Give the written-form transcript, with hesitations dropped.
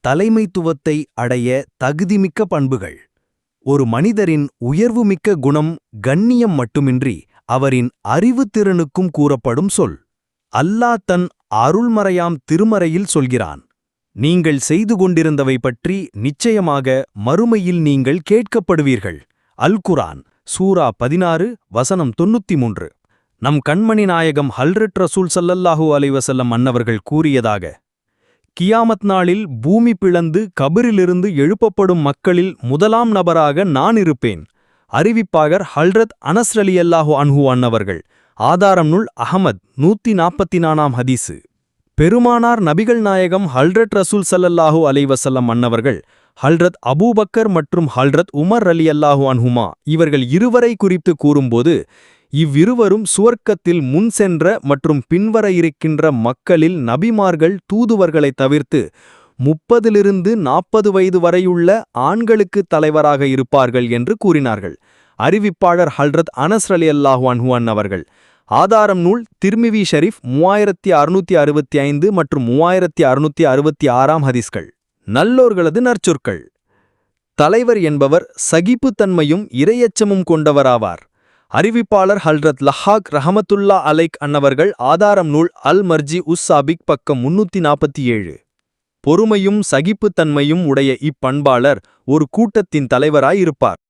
தலைமைத்துவத்தை அடைய தகுதிமிக்க பண்புகள். ஒரு மனிதரின் உயர்வுமிக்க குணம் கண்ணியம் மட்டுமின்றி அவரின் அறிவுத்திறனுக்கும் கூறப்படும் சொல். அல்லாஹ் தன் அருள்மறையாம் திருமறையில் சொல்கிறான், நீங்கள் செய்து கொண்டிருந்தவை பற்றி நிச்சயமாக மறுமையில் நீங்கள் கேட்கப்படுவீர்கள். அல் குர்ஆன் சூரா 16 வசனம் 93. நம் கண்மணி நாயகம் ஹல்ரட் ரசூல் ஸல்லல்லாஹு அலைஹி வஸல்லம் அன்னவர்கள் கூறியதாக, கியாமத் நாளில் பூமி பிளந்து கபிரிலிருந்து எழுப்பப்படும் மக்களில் முதலாம் நபராக நான் இருப்பேன். அறிவிப்பாளர் ஹல்ரத் அனஸ் ரலியல்லாஹு அன்ஹு அன்னவர்கள். ஆதாரம் நூல் அஹ்மத் 144ஆம் ஹதீசு. பெருமானார் நபிகள் நாயகம் ஹல்ரட் ரசூல் ஸல்லல்லாஹு அலைஹி வஸல்லம் அன்னவர்கள் ஹல்ரத் அபூபக்கர் மற்றும் ஹல்ரத் உமர் ரலியல்லாஹு அன்ஹுமா இவர்கள் இருவரை குறித்து கூறும்போது, இவ்விருவரும் சுவர்க்கத்தில் முன் சென்ற மற்றும் பின்வர இருக்கின்ற மக்களில் நபிமார்கள் தூதுவர்களை தவிர்த்து 30 வயது வரையுள்ள ஆண்களுக்கு தலைவராக இருப்பார்கள் என்று கூறினார்கள். அறிவிப்பாளர் ஹல்ரத் அனஸ் ரலியல்லாஹு அன்ஹு அன்னவர்கள். ஆதாரம் நூல் திர்மிவி ஷரீஃப் 3665 மற்றும் 3666ஆம் ஹதீஸ்கள். நல்லோர்களது நற்சொற்கள். தலைவர் என்பவர் சகிப்புத்தன்மையும் இரையச்சமும் கொண்டவராவார். அறிவிப்பாளர் ஹல்ரத் லஹாக் ரஹமத்துல்லா அலைக் அன்னவர்கள். ஆதாரம் நூல் அல் மர்ஜி உஸ் சாபிக் பக்கம் 347. பொறுமையும் சகிப்புத்தன்மையும் உடைய இப்பண்பாளர் ஒரு கூட்டத்தின் தலைவராயிருப்பார்.